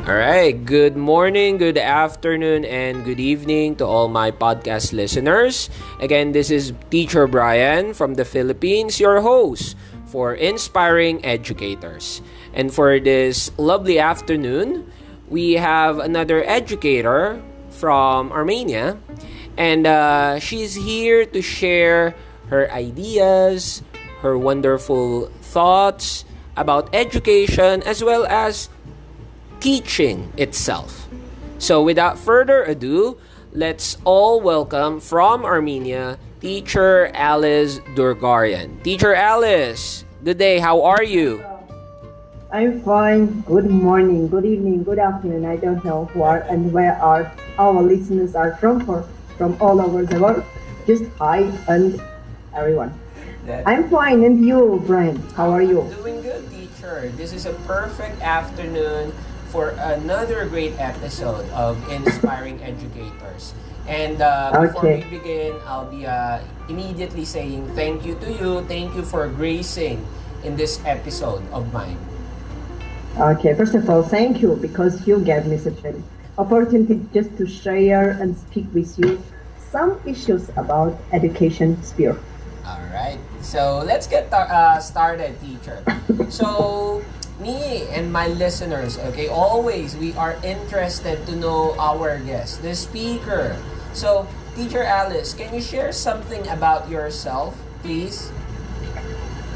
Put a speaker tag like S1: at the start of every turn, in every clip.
S1: All right. Good morning, good afternoon, and good evening to all my podcast listeners. Again, this is Teacher Brian from the Philippines, your host for Inspiring Educators. And for this lovely afternoon, we have another educator from Armenia, and she's here to share her ideas, her wonderful thoughts about education as well as teaching itself. So without further ado, let's all welcome from Armenia, Teacher Alice Durgarian. Teacher Alice, good day, how are you?
S2: I'm fine. Good morning, good evening, good afternoon. I don't know who are and where are our listeners are from all over the world. Just hi and everyone. I'm fine, and you, Brian? How are you?
S1: Doing good, teacher. This is a perfect afternoon for another great episode of Inspiring Educators. And before we begin, I'll be immediately saying thank you to you. Thank you for gracing in this episode of mine.
S2: Okay, first of all, thank you because you gave me such an opportunity just to share and speak with you some issues about education sphere.
S1: All right. So let's get started, teacher. So me and my listeners, okay, always we are interested to know our guest, the speaker. So, Teacher Alice, can you share something about yourself, please?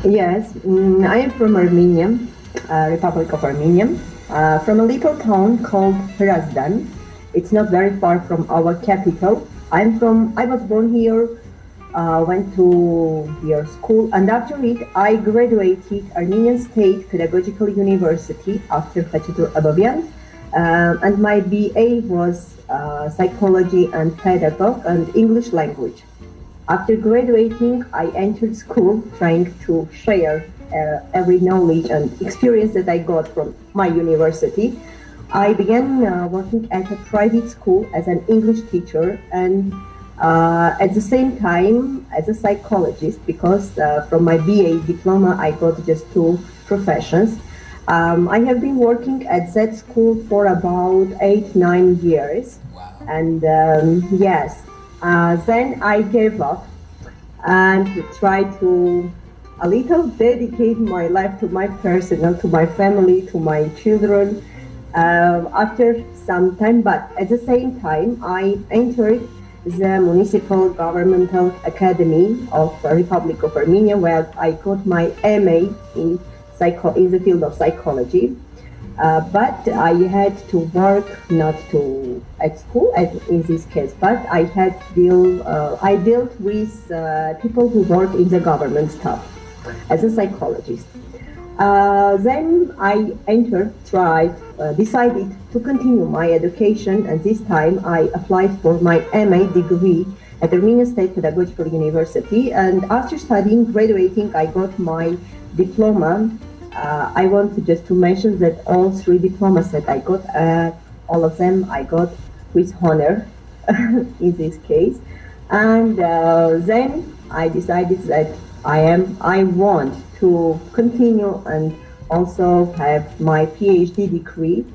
S2: Yes, I am from Armenia, Republic of Armenia, from a little town called Hrazdan. It's not very far from our capital. I was born here, went to their school, and after it, I graduated Armenian State Pedagogical University after Khachătur Abovyan, and my BA was Psychology and Pedagogue and English Language. After graduating, I entered school trying to share every knowledge and experience that I got from my university. I began working at a private school as an English teacher and at the same time as a psychologist, because from my BA diploma I got just two professions. I have been working at that school for about 8-9 years.
S1: Wow.
S2: And yes, then I gave up and tried to a little dedicate my life to my personal, to my family, to my children after some time. But at the same time, I entered the Municipal Governmental Academy of the Republic of Armenia, where I got my MA in the field of psychology. But I had to work not to at school in this case, but I dealt with people who work in the government staff as a psychologist. Then I decided to continue my education, and this time I applied for my MA degree at Armenian State Pedagogical University. And after studying, graduating, I got my diploma. I want just to mention that all three diplomas that I got, all of them I got with honor in this case. And then I decided that I want to continue and also have my PhD degree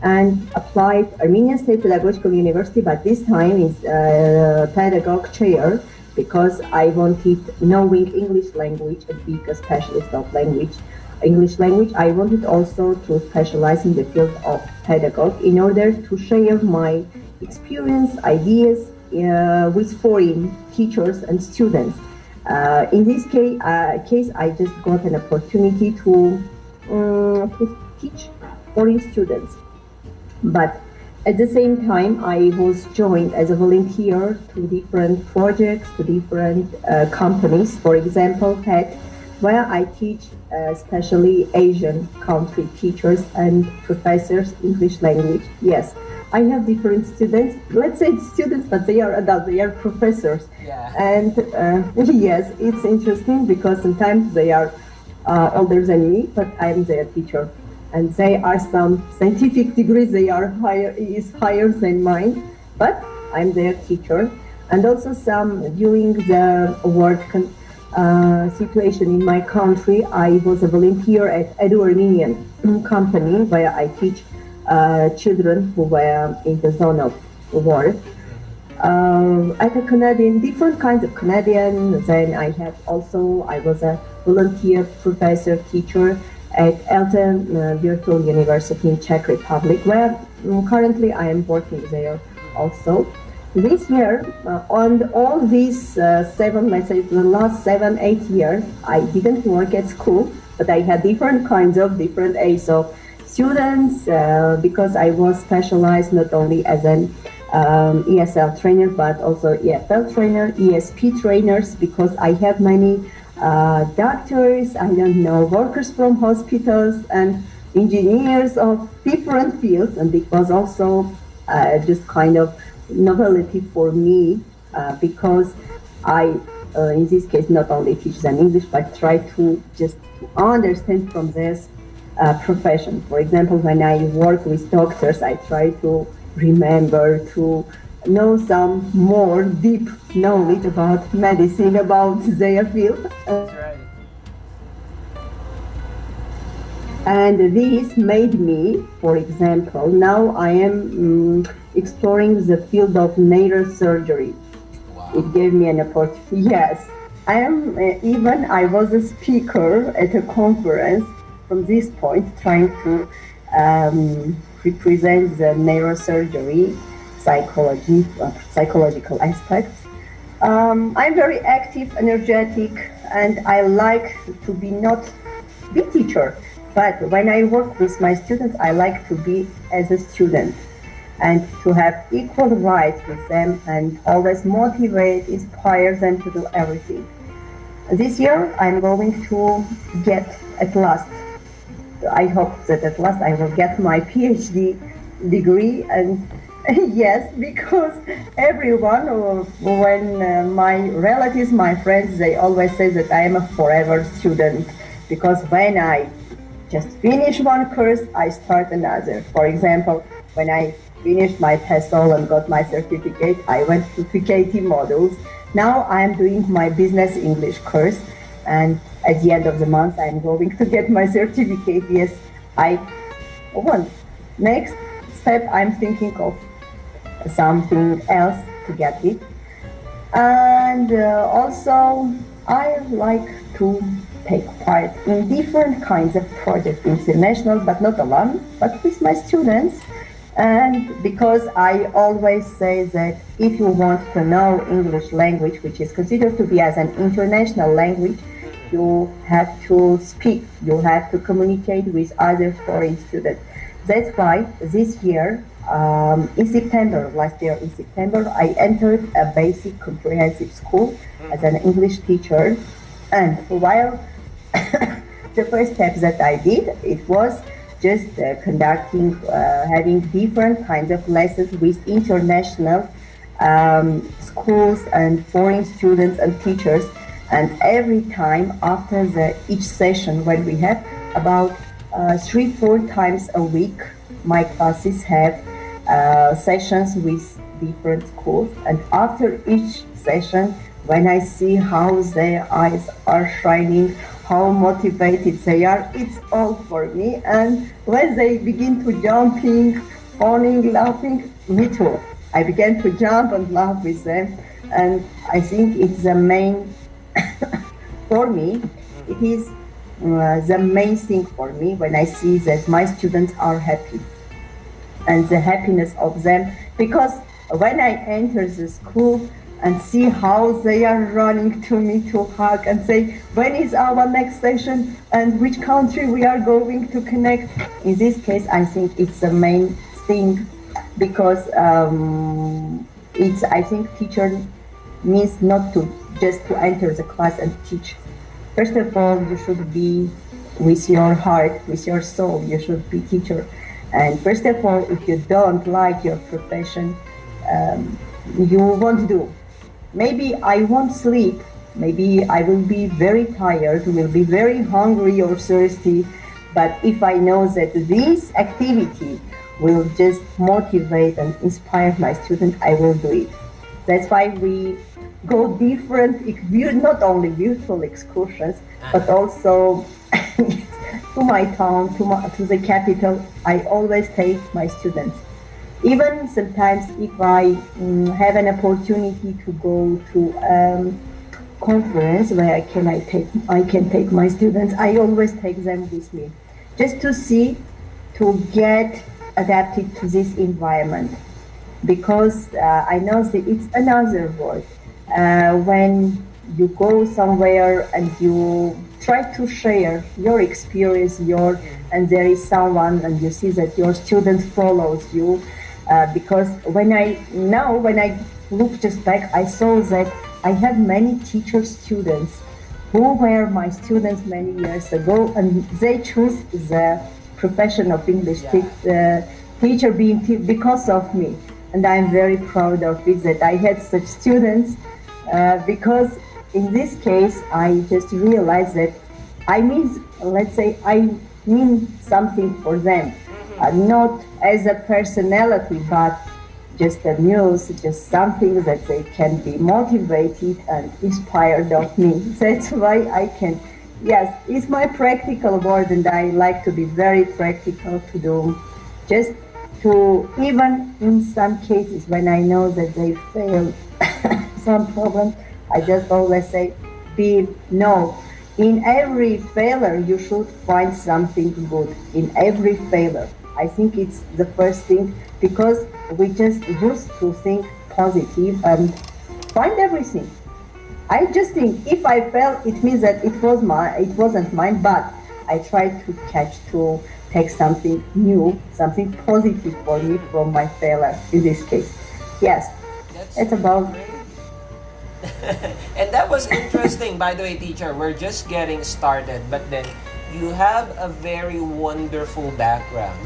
S2: and applied Armenian State Pedagogical University, but this time is pedagogue chair, because I wanted, knowing English language and being a specialist of English language, I wanted also to specialize in the field of pedagogue in order to share my experience, ideas with foreign teachers and students. In this case, I just got an opportunity to teach foreign students. But at the same time, I was joined as a volunteer to different projects, to different companies. For example, PET, where I teach especially Asian country teachers and professors English language. Yes, I have different students. Let's say students, but they are adults. They are professors.
S1: Yeah.
S2: And yes, it's interesting because sometimes they are older than me, but I'm their teacher. And they are some scientific degrees. They are higher than mine, but I'm their teacher. And also some during the work situation in my country, I was a volunteer at Edu Armenian company where I teach children who were in the zone of war. At a Canadian, different kinds of Canadian. Then I was a volunteer professor teacher at ELTE Virtual University in Czech Republic, where currently I am working there also. This year, on all these let's say the last 7, 8 years, I didn't work at school, but I had different age of students because I was specialized not only as an ESL trainer, but also EFL trainer, ESP trainers, because I have many doctors, workers from hospitals and engineers of different fields, and it was also just kind of novelty for me because I, in this case, not only teach them English, but try to just understand from this profession. For example, when I work with doctors, I try to remember to know some more deep knowledge about medicine, about their field.
S1: That's right.
S2: And this made me, for example, now I am exploring the field of neurosurgery.
S1: Wow.
S2: It gave me an opportunity. Yes, I was a speaker at a conference from this point, trying to represent the neurosurgery, psychological aspects. I'm very active, energetic, and I like to not be teacher. But when I work with my students, I like to be as a student and to have equal rights with them and always motivate, inspire them to do everything. This year, I'm going to get at last, I hope that at last I will get my PhD degree. And yes, because everyone, when my relatives, my friends, they always say that I am a forever student, because when I just finish one course, I start another. For example, when I finished my TESOL and got my certificate, I went to PKT modules. Now I am doing my business English course, and at the end of the month, I'm going to get my certificate. Yes, I want. Next step, I'm thinking of something else to get it. And also, I like to take part in different kinds of projects, international, but not alone, but with my students. And because I always say that if you want to know English language, which is considered to be as an international language, you have to speak, you have to communicate with other foreign students. That's why this year, last year in September, I entered a basic comprehensive school as an English teacher. And while the first step that I did, it was just conducting, having different kinds of lessons with international schools and foreign students and teachers. And every time after each session, when we have about 3-4 times a week, my classes have sessions with different schools. And after each session, when I see how their eyes are shining, how motivated they are, it's all for me. And when they begin to jumping, fawning, laughing, me too. I began to jump and laugh with them. And I think it's the main, for me, it is the main thing for me when I see that my students are happy and the happiness of them. Because when I enter the school and see how they are running to me to hug and say, when is our next session and which country we are going to connect. In this case, I think it's the main thing, because I think teacher means not to just to enter the class and teach. First of all, you should be with your heart, with your soul, you should be teacher. And first of all, if you don't like your profession, you won't do. Maybe I won't sleep, maybe I will be very tired, will be very hungry or thirsty, but if I know that this activity will just motivate and inspire my students, I will do it. That's why we go different, not only virtual excursions, but also to my town, to the capital, I always take my students. Even sometimes if I have an opportunity to go to conference where I can take my students, I always take them with me, just to see, to get adapted to this environment, because I know that it's another world. When you go somewhere and you try to share your experience, and there is someone and you see that your student follows you, because when I look just back, I saw that I had many teacher students who were my students many years ago, and they choose the profession of English teacher because of me. And I'm very proud of it that I had such students, because in this case, I just realized that I mean something for them, not as a personality, but just a muse, just something that they can be motivated and inspired of me. That's why I can, yes, it's my practical word, and I like to be very practical to do, just to, even in some cases when I know that they fail some problem, I just always say, no. In every failure, you should find something good. In every failure, I think it's the first thing, because we just used to think positive and find everything. I just think if I fail, it means that it wasn't mine, but I tried to take something new, something positive for me from my failure in this case. Yes, it's about.
S1: Great. And that was interesting, by the way, teacher. We're just getting started, but then you have a very wonderful background,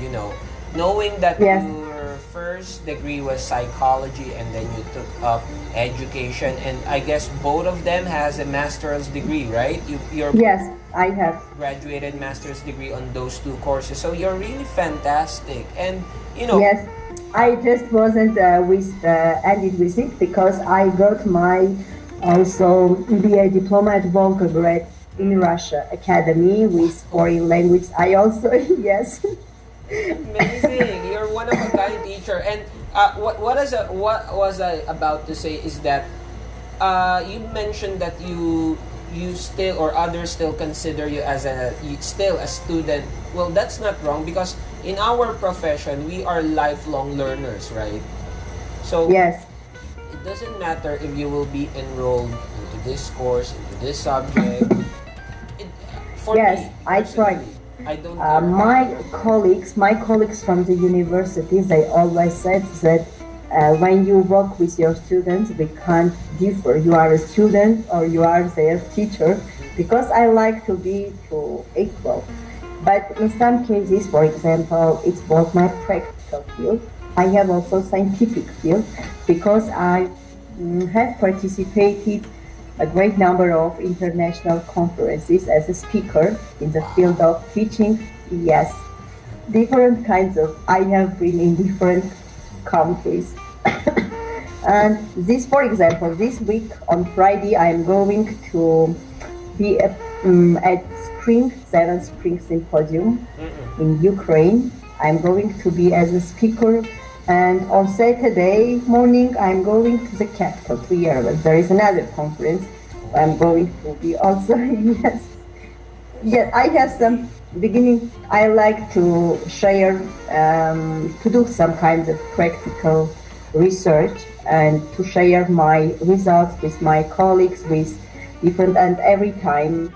S1: knowing that
S2: Yes.
S1: your first degree was psychology and then you took up education, and I guess both of them has a master's degree, right? You're
S2: Yes, I have.
S1: graduated master's degree on those two courses, so you're really fantastic. And
S2: Yes, I just wasn't ended with it, because I got my also BA diploma at Volgograd in Russia Academy with foreign language. I also yes.
S1: amazing. You're one of a kind, teacher. And what was I about to say is that you mentioned that you still, or others still, consider you as still a student. Well, that's not wrong, because in our profession we are lifelong learners, right? So
S2: Yes.
S1: it doesn't matter if you will be enrolled into this course, into this subject. For
S2: Yes,
S1: me,
S2: I tried.
S1: personally, I don't care.
S2: My colleagues from the universities, they always said that when you work with your students, we can't differ. You are a student or you are their teacher, because I like to be equal. But in some cases, for example, it's both my practical field. I have also scientific field, because I have participated a great number of international conferences as a speaker in the field of teaching. Yes, different kinds of. I have been in different countries. And this, for example, this week on Friday, I am going to be at Seventh Spring Symposium in Ukraine. I'm going to be as a speaker, and on Saturday morning, I'm going to the capital, to Yerevan. There is another conference. I'm going to be also, yes. Yes, I have some beginning. I like to share, to do some kind of practical research, and to share my results with my colleagues, with different, and every time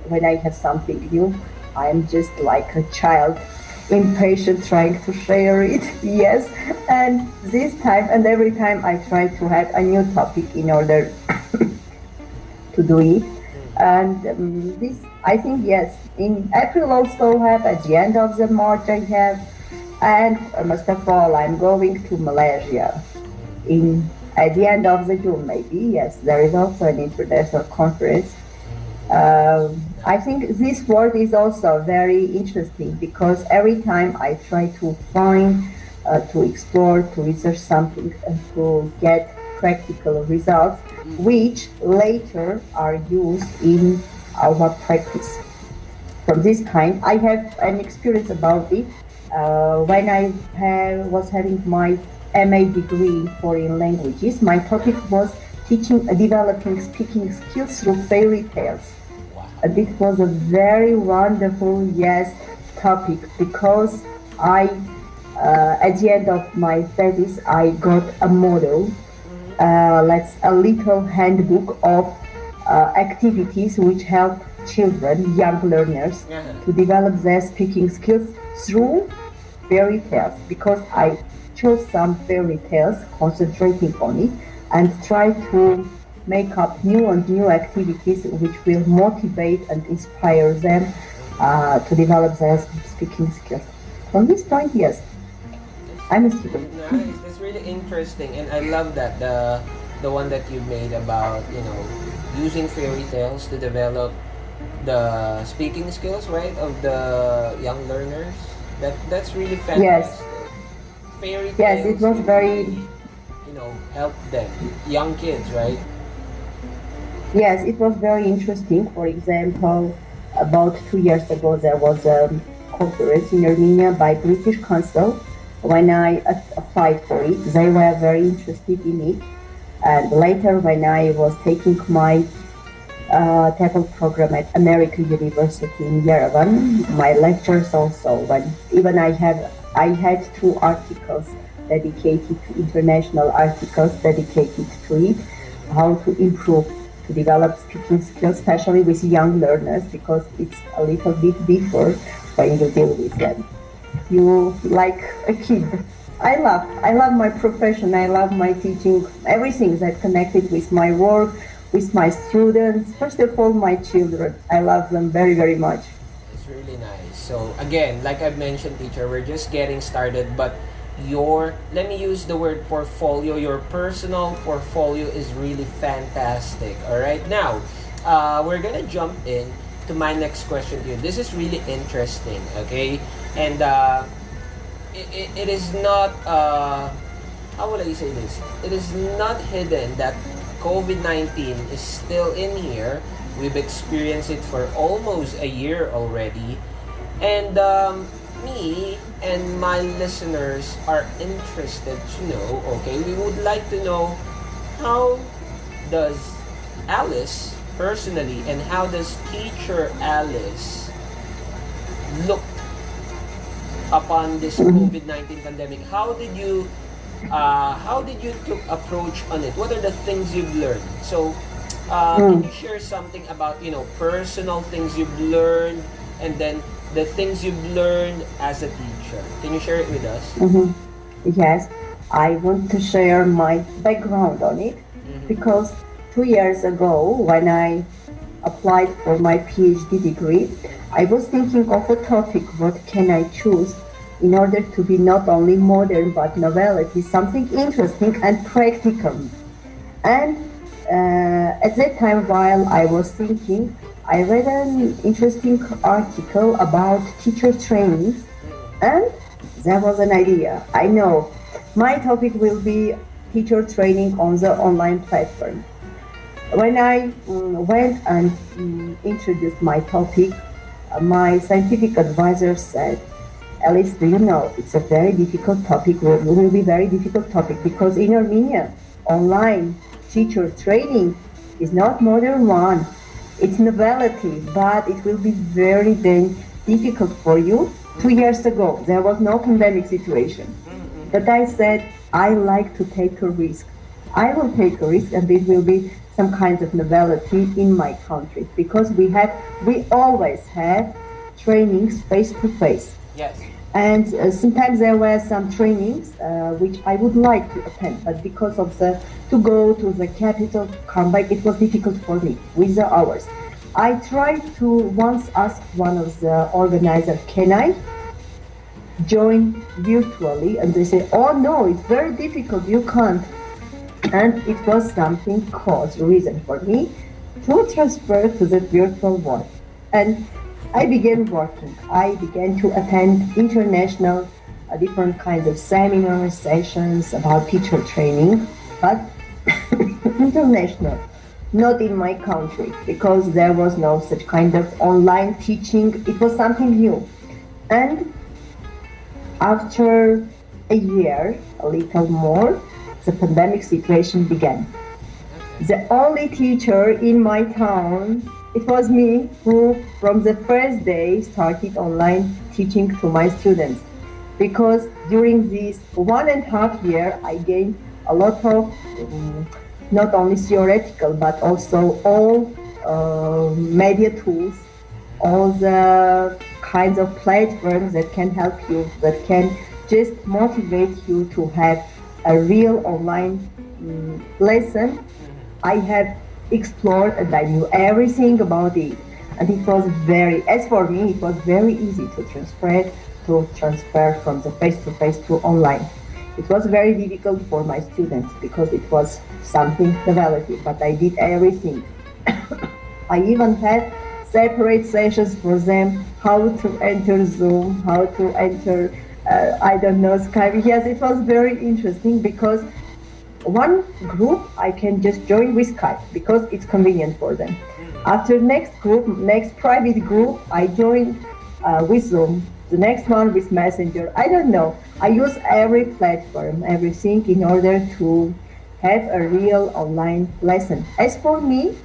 S2: when I have something new, I'm just like a child, impatient, trying to share it. Yes, and this time and every time I try to have a new topic in order to do it. And this, I think, yes, in April also have, at the end of the March I have, and most of all, I'm going to Malaysia at the end of the June, maybe. Yes, there is also an international conference. I think this world is also very interesting, because every time I try to find, to explore, to research something, and to get practical results, which later are used in our practice. from this kind. I have an experience about it. When I was having my MA degree in foreign languages, my topic was teaching developing speaking skills through fairy tales. This was a very wonderful, yes, topic because at the end of my thesis, I got a model, like a little handbook of activities which help children, young learners, to develop their speaking skills through fairy tales. Because I chose some fairy tales, concentrating on it, and try to make up new and new activities which will motivate and inspire them to develop their speaking skills. From this point, yes, I'm a student.
S1: Nice. That's really interesting, and I love that the one that you made about using fairy tales to develop the speaking skills, right, of the young learners. That's really fantastic.
S2: Yes,
S1: Fairy
S2: yes, it
S1: tales
S2: was
S1: can
S2: very,
S1: really, help them, young kids, right?
S2: yes, it was very interesting. For example, about 2 years ago, there was a conference in Armenia by British Council. When I applied for it, they were very interested in it. And later, when I was taking my TEFL program at American University in Yerevan, my lectures also, when even I had 2 articles dedicated to international articles dedicated to it, how to improve, to develop speaking skills, especially with young learners, because it's a little bit different when you deal with them. You like a kid. I love my profession. I love my teaching. Everything that connected with my work, with my students. First of all, my children. I love them very, very much.
S1: It's really nice. So again, like I've mentioned, teacher, we're just getting started, but let me use the word portfolio, your personal portfolio is really fantastic. All right, now we're gonna jump in to my next question to you. This is really interesting, okay? And it is not how would I say this, it is not hidden that COVID-19 is still in here. We've experienced it for almost a year already, and me and my listeners are interested to know, okay, we would like to know, how does Alice personally, and how does teacher Alice look upon this COVID-19 pandemic? How did you took approach on it? What are the things you've learned? So can you share something about personal things you've learned, and then the things you've learned as a teacher? Can you share it with us?
S2: Yes, I want to share my background on it because 2 years ago, when I applied for my PhD degree, I was thinking of a topic, what can I choose in order to be not only modern but novelty, something interesting and practical. And at that time, while I was thinking, I read an interesting article about teacher training, and there was an idea. I know my topic will be teacher training on the online platform. When I went and introduced my topic, my scientific advisor said, Alice, do you know, it's a very difficult topic, it will be very difficult topic, because in Armenia, online teacher training is not modern one. It's novelty, but it will be very, very difficult for you. 2 years ago, there was no pandemic situation. But I said, I like to take a risk. I will take a risk, and it will be some kind of novelty in my country, because we always have trainings face to face.
S1: Yes.
S2: And sometimes there were some trainings which I would like to attend, but because of to go to the capital, to come back, it was difficult for me with the hours. I tried to once ask one of the organizers, can I join virtually? And they said, oh no, it's very difficult, you can't. And it was something cause reason for me to transfer to the virtual world. And I began working. I began to attend international, different kinds of seminars, sessions about teacher training, but international. not in my country, because there was no such kind of online teaching. It was something new. And after a year, a little more, the pandemic situation began. The only teacher in my town, it was me who, from the first day, started online teaching to my students. Because during this 1.5 year, I gained a lot of not only theoretical but also all media tools, all the kinds of platforms that can help you, that can just motivate you to have a real online lesson. I have explored and I knew everything about it. And it was as for me, it was very easy to transfer from the face-to-face to online. It was very difficult for my students because it was something developing, but I did everything. I even had separate sessions for them, how to enter Zoom, how to enter, I don't know, Skype. Yes, it was very interesting because one group I can just join with Skype because it's convenient for them. After next private group, I joined with Zoom. The next one with Messenger. I don't know. I use every platform, everything in order to have a real online lesson. As for me,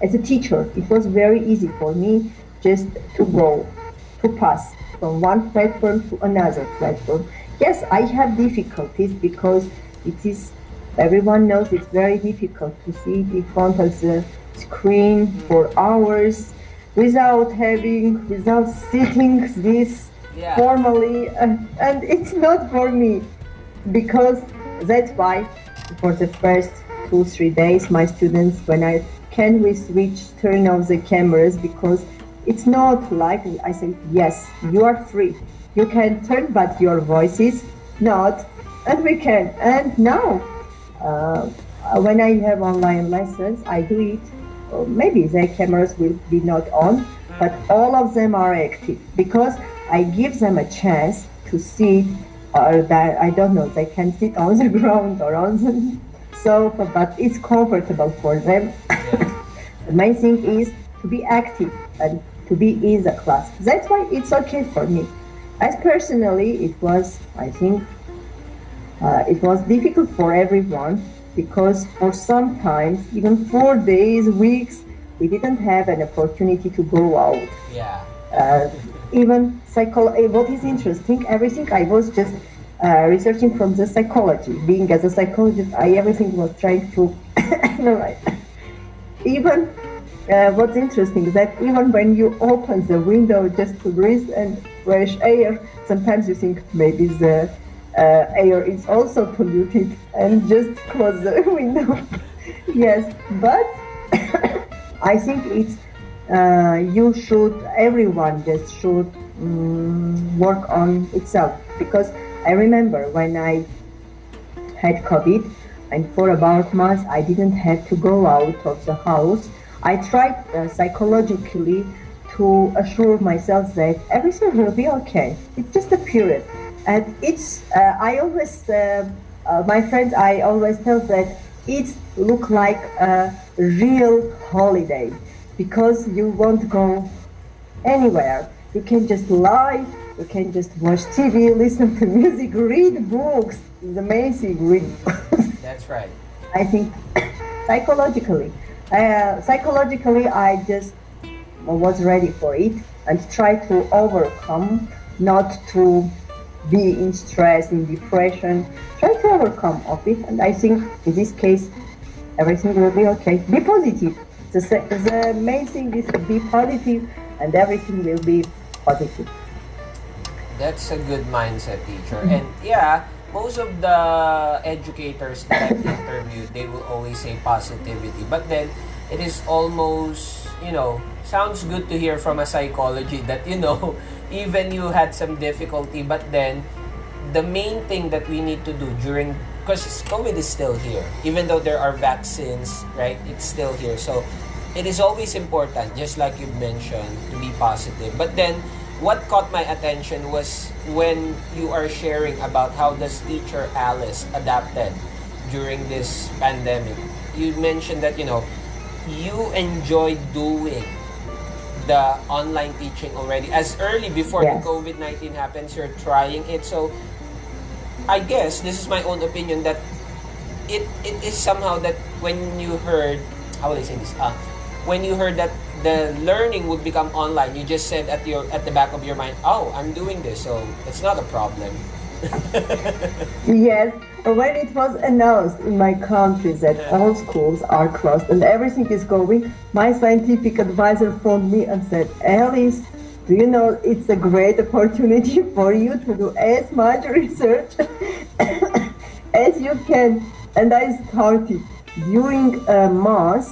S2: as a teacher, it was very easy for me just to pass from one platform to another platform. Yes, I have difficulties because everyone knows it's very difficult to sit in front of the screen for hours without sitting this formally, and it's not for me, because that's why for the first 2-3 days my students, when I can we switch turn off the cameras, because it's not like I say yes, you are free, you can turn, but your voice is not, and we can. And now when I have online lessons, I do it. Maybe the cameras will be not on, but all of them are active because I give them a chance to sit, or that I don't know, they can sit on the ground or on the sofa, but it's comfortable for them. The main thing is to be active and to be in the class. That's why it's okay for me. As personally, I think, it was difficult for everyone, because for sometimes, even 4 days, weeks, we didn't have an opportunity to go out.
S1: Yeah.
S2: Even what is interesting, everything I was just researching from the psychology. Being as a psychologist, everything was trying to analyze. Even what's interesting is that even when you open the window just to breathe and fresh air, sometimes you think maybe the air is also polluted and just close the window. Yes, but I think everyone just should work on itself, because I remember when I had COVID, and for about a month I didn't have to go out of the house. I tried psychologically to assure myself that everything will be okay. It's just a period. And I always, my friends, I always tell that it look like a real holiday, because you won't go anywhere. You can just lie, you can just watch TV, listen to music, read books. It's amazing, read books.
S1: That's right.
S2: I think psychologically, I just was ready for it and try to overcome, not to be in stress, in depression, try to overcome of it. And I think in this case, everything will be okay. Be positive. The main thing is to be positive, and everything will be positive.
S1: That's a good mindset, teacher. And yeah, most of the educators that I've interviewed, they will always say positivity. But then, it is almost, sounds good to hear from a psychology that, even you had some difficulty, but then, the main thing that we need to do because COVID is still here, even though there are vaccines, right? It's still here. So, it is always important, just like you mentioned, to be positive. But then, what caught my attention was when you are sharing about how does teacher Alice adapted during this pandemic. You mentioned that, you enjoy doing the online teaching already as early before the
S2: Yes.
S1: COVID-19 happens. You're trying it, so I guess this is my own opinion that it is somehow that when you heard, how will I say this, when you heard that the learning would become online, you just said at the back of your mind, oh, I'm doing this, so it's not a problem.
S2: Yes, when it was announced in my country that
S1: Yeah.
S2: all schools are closed and everything is going, my scientific advisor phoned me and said, Alice, do you know it's a great opportunity for you to do as much research as you can? And I started. During March,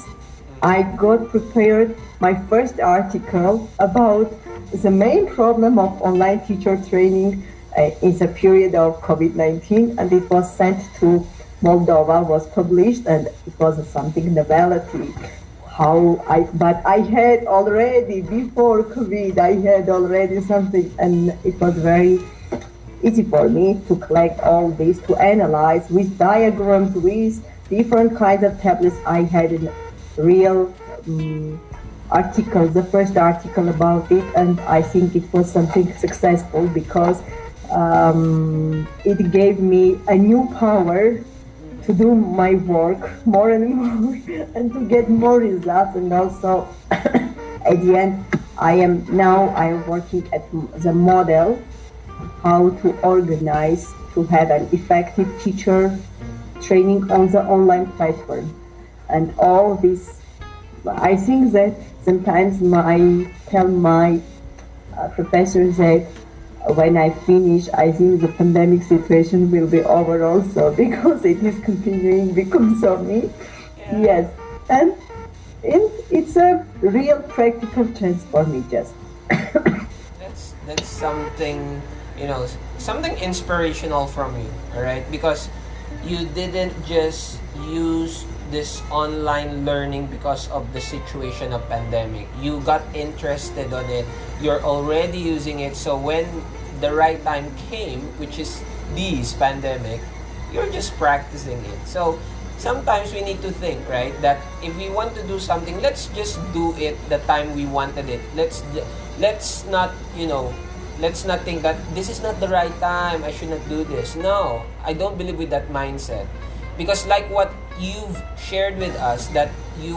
S2: I got prepared my first article about the main problem of online teacher training in the period of COVID-19, and it was sent to Moldova, was published, and it was something novelty. But I had already, before COVID, I had already something, and it was very easy for me to collect all this, to analyze with diagrams, with different kinds of tablets. I had a real article, the first article about it, and I think it was something successful because it gave me a new power to do my work more and more and to get more results. And also at the end, I am working at the model how to organize to have an effective teacher training on the online platform. And all this, I think that sometimes I tell my professors that when I finish, I think the pandemic situation will be over also because it is continuing because of me.
S1: Yeah.
S2: Yes, and it's a real practical chance for me just.
S1: That's something, something inspirational from you, all right? Because you didn't just use this online learning because of the situation of pandemic. You got interested on it. You're already using it. So when the right time came, which is this pandemic, you're just practicing it. So sometimes we need to think, right, that if we want to do something, let's just do it the time we wanted it. Let's not, let's not think that this is not the right time, I should not do this. No, I don't believe with that mindset. Because like what you've shared with us, that you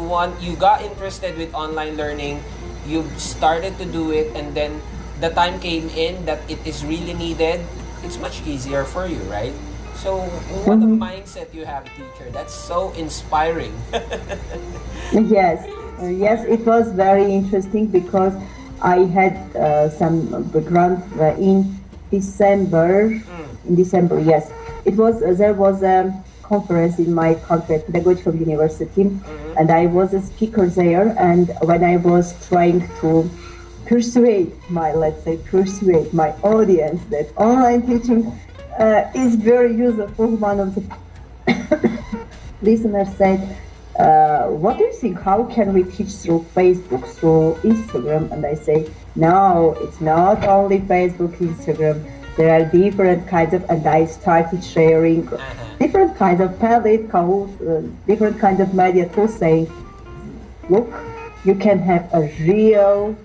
S1: got interested with online learning, you started to do it, and then the time came in that it is really needed, it's much easier for you, right? So what a mindset you have, teacher. That's so inspiring.
S2: Yes, yes, it was very interesting because I had some background in December. In December, yes, it was there was a conference in my country at Pedagogical University, and I was a speaker there. And when I was trying to persuade my audience that online teaching is very useful, one of the listeners said, what do you think? How can we teach through Facebook, through Instagram? And I say, no, it's not only Facebook, Instagram. There are different kinds of, and I started sharing different kinds of palette, different kinds of media tools, saying, look, you can have a real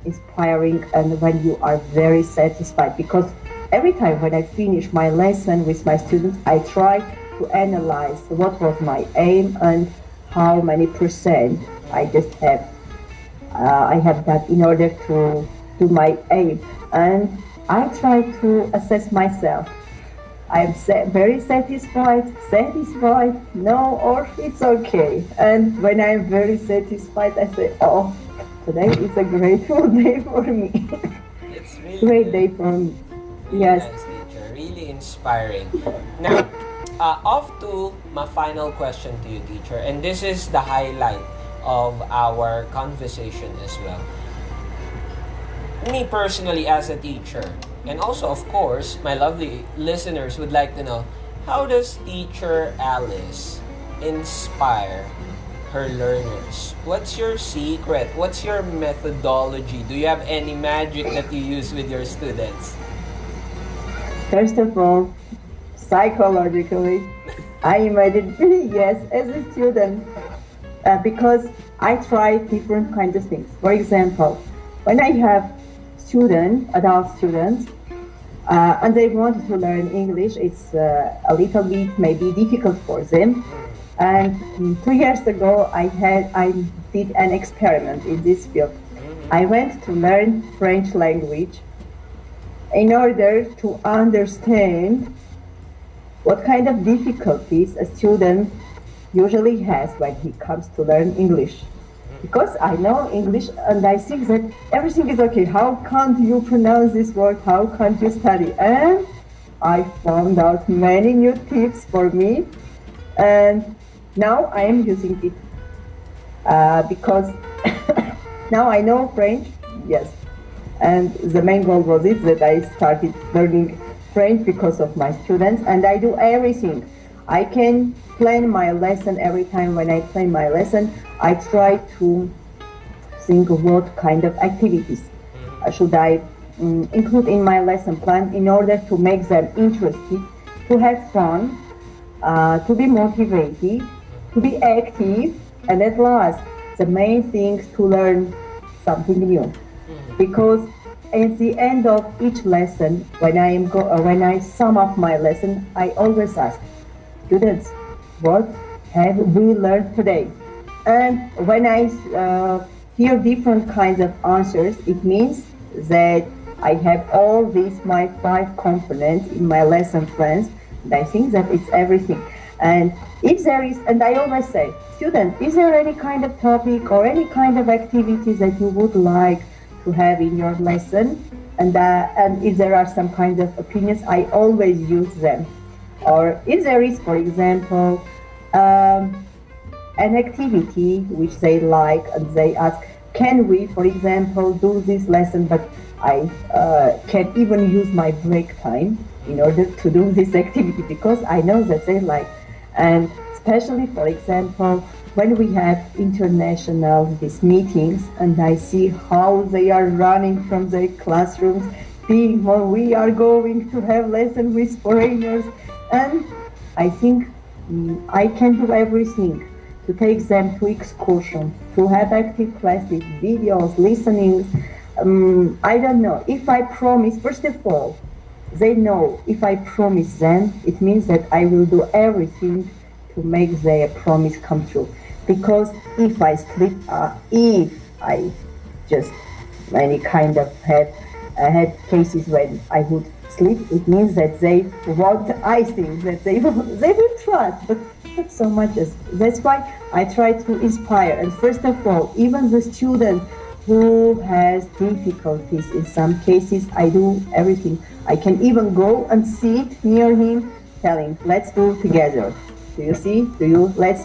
S2: inspiring and when you are very satisfied, because every time when I finish my lesson with my students, I try to analyze what was my aim and how many percent I just have. I have that in order to do my aim, and I try to assess myself. I'm very satisfied, no, or it's okay. And when I'm very satisfied, I say, oh, today is a grateful day for me.
S1: It's really
S2: Great day for me.
S1: really
S2: Yes.
S1: nice, teacher. Really inspiring. Now, off to my final question to you, teacher. And this is the highlight of our conversation as well. Me personally as a teacher, and also of course my lovely listeners would like to know, how does teacher Alice inspire her learners? What's your secret? What's your methodology? Do you have any magic that you use with your students?
S2: First of all, psychologically, I imagine, yes, as a student, because I try different kinds of things. For example, when I have adult students, and they want to learn English, it's a little bit maybe difficult for them. And 2 years ago, I did an experiment in this field. I went to learn French language in order to understand what kind of difficulties a student usually has when he comes to learn English. Because I know English and I think that everything is okay. How can't you pronounce this word? How can't you study? And I found out many new tips for me, and now I am using it because now I know French, yes. And the main goal was it that I started learning French because of my students, and I do everything. I can plan my lesson every time. When I plan my lesson, I try to think what kind of activities should I include in my lesson plan in order to make them interested, to have fun, to be motivated, to be active, and at last, the main thing is to learn something new. Because at the end of each lesson, when I sum up my lesson, I always ask students, what have we learned today? And when I hear different kinds of answers, it means that I have all these my 5 components in my lesson plans, and I think that it's everything. And if there is, and I always say, student, is there any kind of topic or any kind of activities that you would like to have in your lesson? And if there are some kind of opinions, I always use them. Or if there is, for example, an activity which they like and they ask, can we, for example, do this lesson, but I can even use my break time in order to do this activity because I know that they like. And especially, for example, when we have international these meetings and I see how they are running from their classrooms, being, well, we are going to have lessons with foreigners, and I think I can do everything to take them to excursion, to have active classes, videos, listening. I don't know. If I promise, first of all, they know if I promise them, it means that I will do everything to make their promise come true. Because if I sleep, if I just any kind of had cases when I would sleep, it means that they want, I think that they will trust, but not so much as, that's why I try to inspire. And first of all, even the student who has difficulties in some cases, I do everything. I can even go and sit near him, telling, let's do together. Do you see?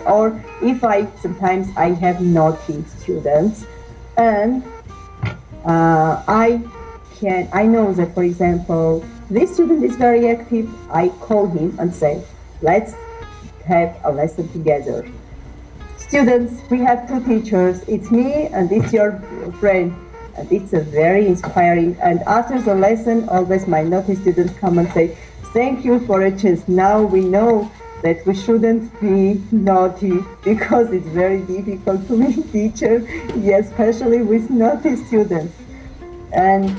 S2: Or if sometimes I have naughty students, and I know that, for example, this student is very active, I call him and say, let's have a lesson together. Students, we have 2 teachers, it's me and it's your friend. And it's a very inspiring. And after the lesson, always my naughty students come and say, thank you for a chance. Now we know that we shouldn't be naughty because it's very difficult to be teacher, yes, especially with naughty students. And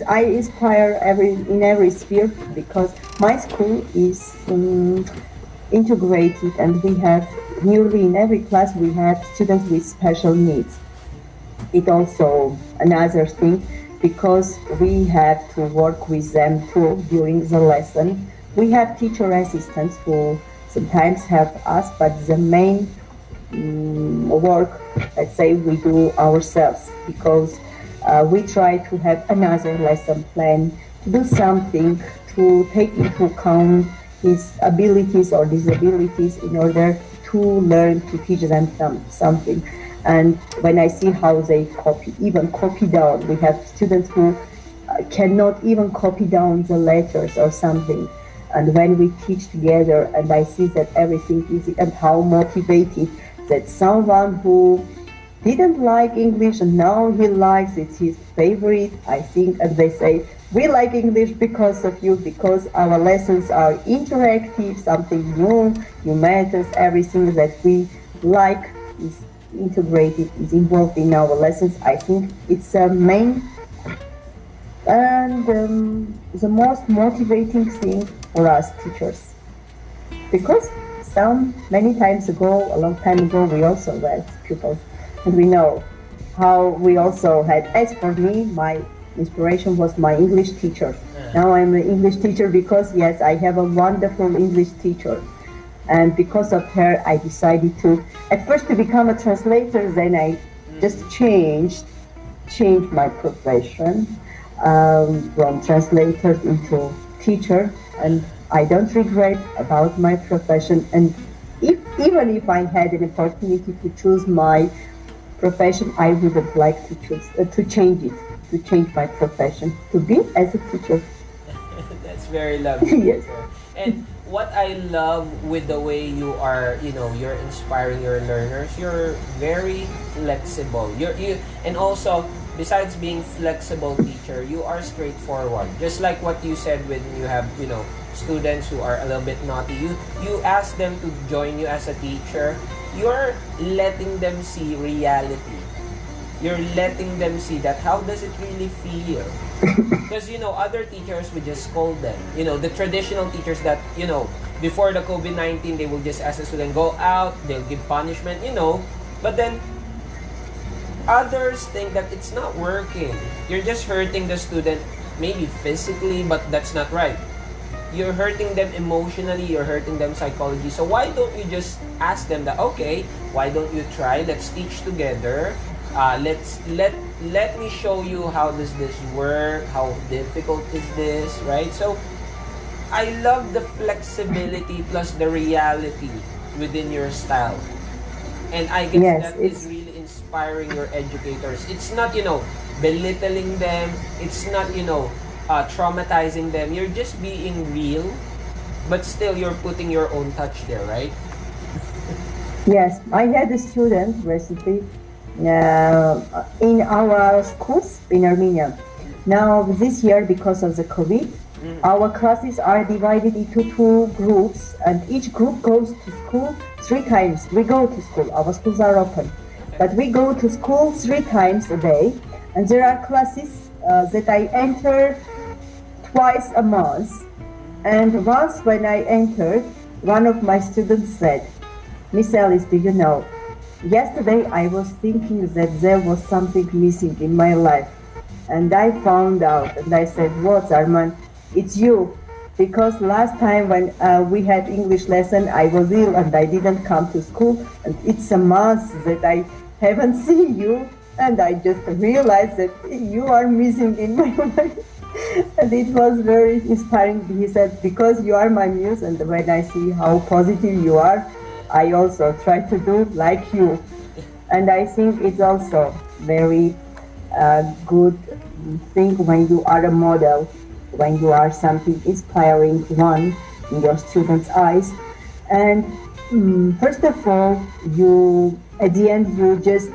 S2: I inspire in every sphere because my school is integrated, and we have nearly in every class we have students with special needs. It also another thing because we have to work with them too during the lesson. We have teacher assistants who sometimes help us, but the main work, let's say, we do ourselves because we try to have another lesson plan, to do something to take into account his abilities or disabilities in order to learn to teach them something. And when I see how they copy down, we have students who cannot even copy down the letters or something. And when we teach together, and I see that everything is, and how motivated that someone who didn't like English and now he likes, it's his favorite, I think, and they say, we like English because of you, because our lessons are interactive, something new matters, everything that we like is integrated, is involved in our lessons. I think it's a main and the most motivating thing for us teachers, because many times ago, a long time ago, we also were pupils, and we know how we also had. As for me, my inspiration was my English teacher. Now I'm an English teacher because, yes, I have a wonderful English teacher, and because of her, I decided to at first to become a translator. Then I just changed my profession from translator into teacher, and I don't regret about my profession. And even if I had an opportunity to choose my profession, I wouldn't like to change it, to change my profession to be as a teacher.
S1: That's very lovely.
S2: Yes.
S1: And what I love with the way you are, you're inspiring your learners. You're very flexible. And also, besides being flexible teacher, you are straightforward. Just like what you said when you have, students who are a little bit naughty. You ask them to join you as a teacher. You're letting them see reality. You're letting them see that how does it really feel. Because, other teachers would just scold them. The traditional teachers that, before the COVID-19, they will just ask the student, go out, they'll give punishment, But then, others think that it's not working. You're just hurting the student, maybe physically, but that's not right. You're hurting them emotionally, you're hurting them psychologically. So why don't you just ask them that, okay, why don't you try? Let's teach together. Let me show you how does this work, how difficult is this, right? So I love the flexibility plus the reality within your style. And I guess
S2: Yes,
S1: that is really inspiring your educators. It's not, belittling them. It's not, traumatizing them. You're just being real, but still you're putting your own touch there, right?
S2: yes. I had a student recently in our schools in Armenia. Now, this year, because of the COVID, our classes are divided into two groups, and each group goes to school 3 times. We go to school. Our schools are open, but we go to school 3 times a day, and there are classes that I enter twice a month. And once when I entered, one of my students said, Miss Alice, do you know, yesterday I was thinking that there was something missing in my life. And I found out, and I said, what, Arman? It's you. Because last time when we had English lesson, I was ill and I didn't come to school. And it's a month that I haven't seen you. And I just realized that you are missing in my life. And it was very inspiring. He said, because you are my muse, and when I see how positive you are, I also try to do like you. And I think it's also very good thing when you are a model, when you are something inspiring one in your students' eyes. And first of all, at the end, you just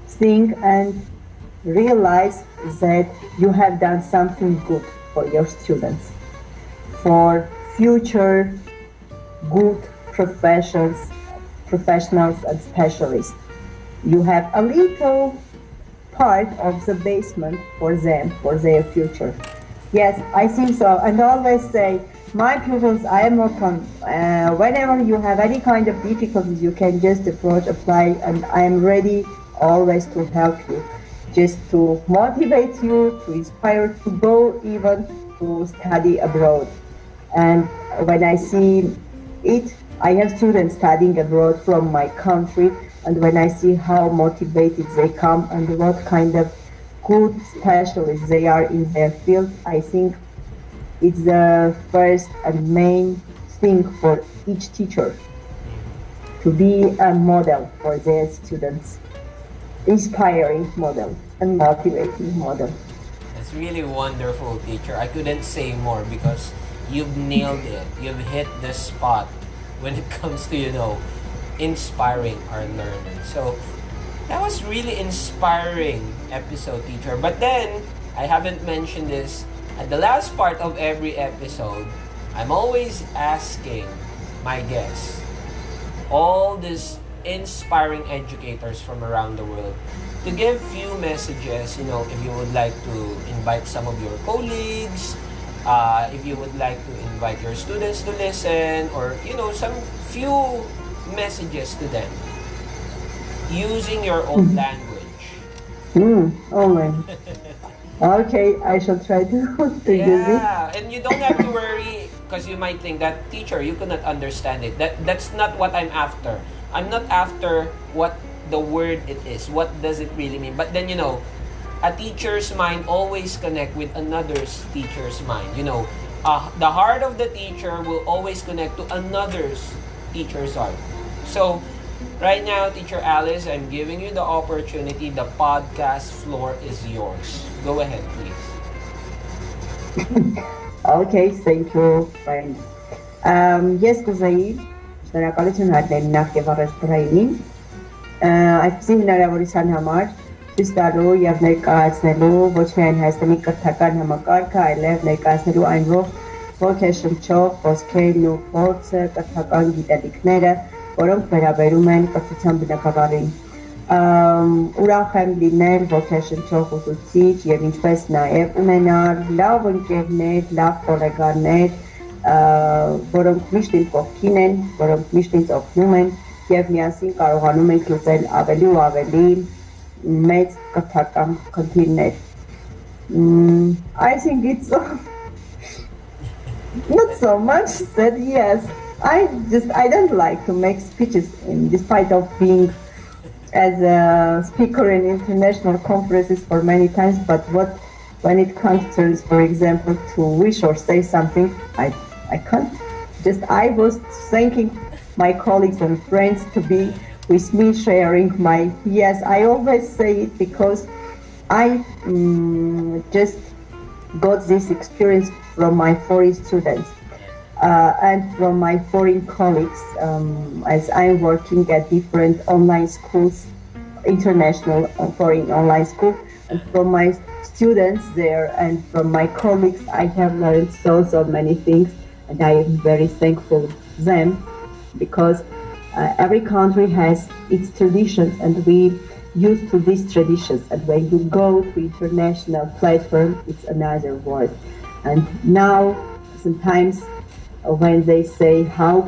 S2: think and realize that you have done something good for your students, for future good professionals and specialists. You have a little part of the basement for them, for their future. Yes, I think so. And I always say, my pupils, I am open. Whenever you have any kind of difficulties, you can just apply, and I am ready always to help you, just to motivate you, to inspire, to go even to study abroad. And when I see it, I have students studying abroad from my country, and when I see how motivated they come and what kind of good specialists they are in their field, I think it's the first and main thing for each teacher to be a model for their students, inspiring model and motivating model.
S1: That's really wonderful, teacher. I couldn't say more because you've nailed it. You've hit the spot when it comes to, inspiring our learners. So that was really inspiring episode, teacher. But then, I haven't mentioned this. At the last part of every episode, I'm always asking my guests all these inspiring educators from around the world to give few messages. If you would like to invite some of your colleagues, if you would like to invite your students to listen, or some few messages to them using your own language.
S2: Oh my. Okay, I shall try to use it.
S1: Yeah, and you don't have to worry because you might think that, teacher, you cannot understand it. That's not what I'm after. I'm not after what the word it is. What does it really mean? But then a teacher's mind always connect with another's teacher's mind. The heart of the teacher will always connect to another's teacher's heart. So right now, Teacher Alice, I'm giving you the opportunity. The podcast floor is yours. Go ahead, please.
S2: Okay, thank you, friend. Ես կուզեի շնորհակալություն հայտնել նախ եւ առաջ Բրայնին այսպիսի հնարավորության համար ցույց տալու եւ ներկայացնելու ոչ միայն Հայաստանի կրթական համակարգը, այլև ներկայացնելու այն ոգեշնչող խոսքերն ու փորձը, կրթական գիտելիքները, որոնք վերաբերում են կրթության բնագավառին։ Ուրախ եմ լինել ոգեշնչող ուսուցիչ եւ ինչպես նաեւ ունենալ լավ ընկերներ, լավ գոլեգաներ, որոնք միշտ իմ կողքին են, որոնք միշտ ինձ օգնում են եւ միասին կարողանում ենք լուծել ավելի ու ավելի մեծ կրթական խնդիրներ։ I think it's not so much said, yes. I don't like to make speeches despite of being as a speaker in international conferences for many times, but when it concerns, for example, to wish or say something, I can't. I was thanking my colleagues and friends to be with me sharing my, yes, I always say it because I just got this experience from my foreign students. And from my foreign colleagues, as I'm working at different online schools, international foreign online schools, and from my students there and from my colleagues, I have learned so many things, and I am very thankful to them because every country has its traditions, and we used to these traditions. And when you go to international platform, it's another world. And now, sometimes, when they say, how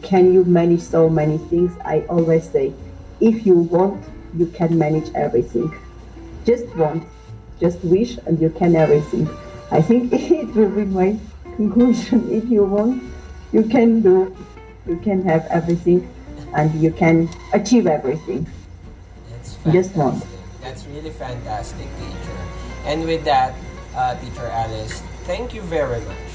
S2: can you manage so many things? I always say, if you want, you can manage everything. Just want, just wish, and you can everything. I think it will be my conclusion. If you want, you can do, you can have everything, and you can achieve everything.
S1: That's
S2: just want.
S1: That's really fantastic, teacher. And with that, Teacher Alice, thank you very much.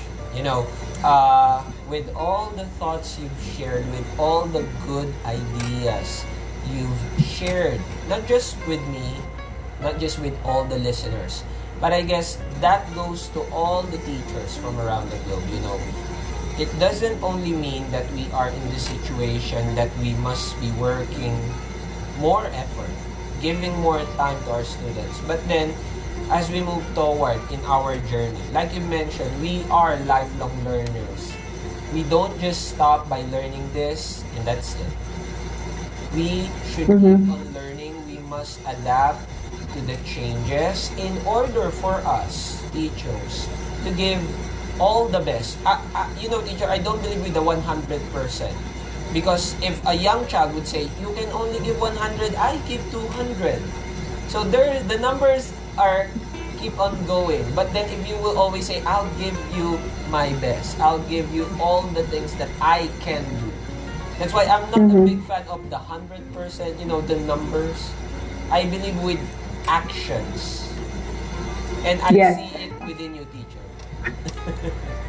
S1: With all the thoughts you've shared, with all the good ideas you've shared, not just with me, not just with all the listeners, but I guess that goes to all the teachers from around the globe. It doesn't only mean that we are in the situation that we must be working more effort, giving more time to our students, but then as we move forward in our journey, like you mentioned, we are lifelong learners. We don't just stop by learning this and that's it. We should keep on learning. We must adapt to the changes in order for us, teachers, to give all the best. Teacher, I don't believe with the 100%. Because if a young child would say, you can only give 100, I give 200. So the numbers are keep on going. But then if you will always say, I'll give you my best, I'll give you all the things that I can do. That's why I'm not a big fan of the 100%, the numbers. I believe with actions. And I see it within you, teacher.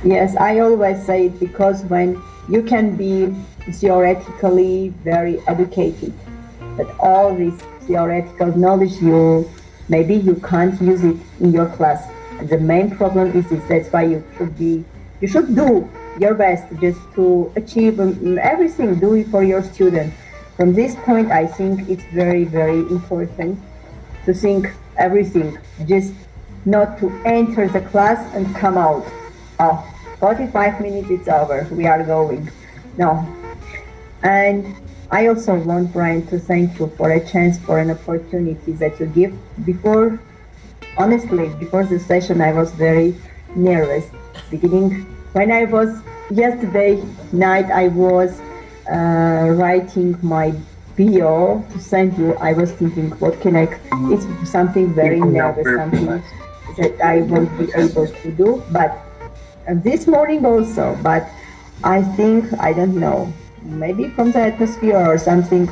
S2: Yes, I always say it because when you can be theoretically very educated, but all this theoretical knowledge maybe you can't use it in your class. And the main problem is that's why you should do your best just to achieve everything, do it for your student. From this point, I think it's very, very important to think everything, just not to enter the class and come out. 45 minutes, it's over, we are going. No. And I also want, Brian, to thank you for a chance, for an opportunity that you give. Honestly, before the session, I was very nervous. Beginning, when I was yesterday night, I was writing my bio to send you. I was thinking, what can I? It's something very nervous, something that I won't be able to do. But this morning also, but I think I don't know, maybe from the atmosphere or something.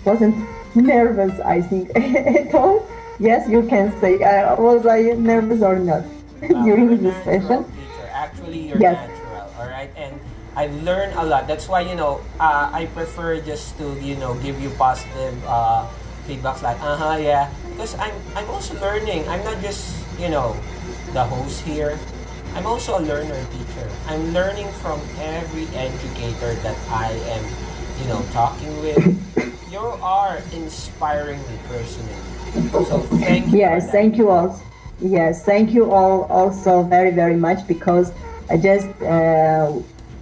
S2: Wasn't nervous, I think, at all. Yes, you can say. Was I nervous or not during this session?
S1: Teacher. Actually, you're
S2: Yes.
S1: natural, all right? And I've learned a lot. That's why, I prefer just to, give you positive feedbacks like, yeah. Because I'm also learning. I'm not just, the host here. I'm also a learner, teacher. I'm learning from every educator that I am, talking with. You are inspiring me personally. So thank you.
S2: Yes, thank you all. Yes, thank you all also very, very much, because I just,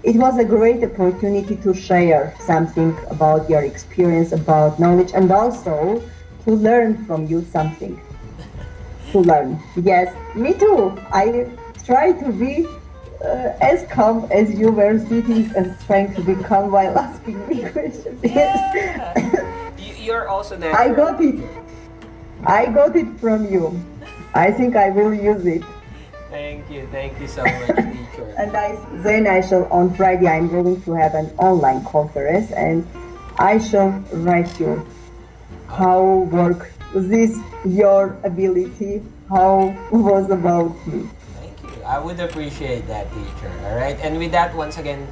S2: it was a great opportunity to share something about your experience, about knowledge, and also to learn from you something. To learn. Yes, me too. I try to be as calm as you were sitting and trying to be calm while asking me questions. Yes.
S1: You're also natural.
S2: I got it. I got it from you. I think I will use it.
S1: Thank you so much, teacher.
S2: And then I shall, on Friday, I'm going to have an online conference, and I shall write you how work this, your ability, how was about me.
S1: Thank you. I would appreciate that, teacher. All right. And with that, once again,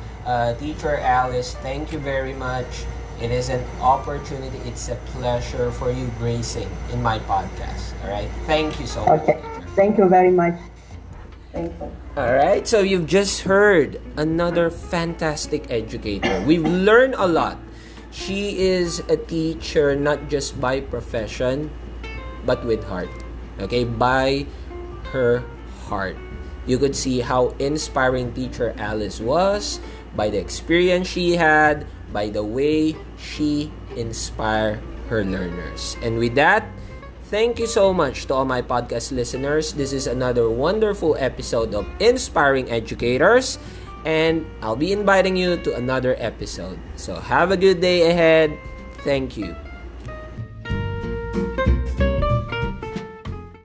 S1: teacher Alice, thank you very much. It is an opportunity. It's a pleasure for you gracing in my podcast. All right. Thank you so much.
S2: Okay.
S1: Teacher.
S2: Thank you very much. Thank you.
S1: All right. So you've just heard another fantastic educator. We've learned a lot. She is a teacher not just by profession, but with heart. Okay, by her heart. You could see how inspiring teacher Alice was by the experience she had, by the way she inspired her learners. And with that, thank you so much to all my podcast listeners. This is another wonderful episode of Inspiring Educators, and I'll be inviting you to another episode. So have a good day ahead. Thank you.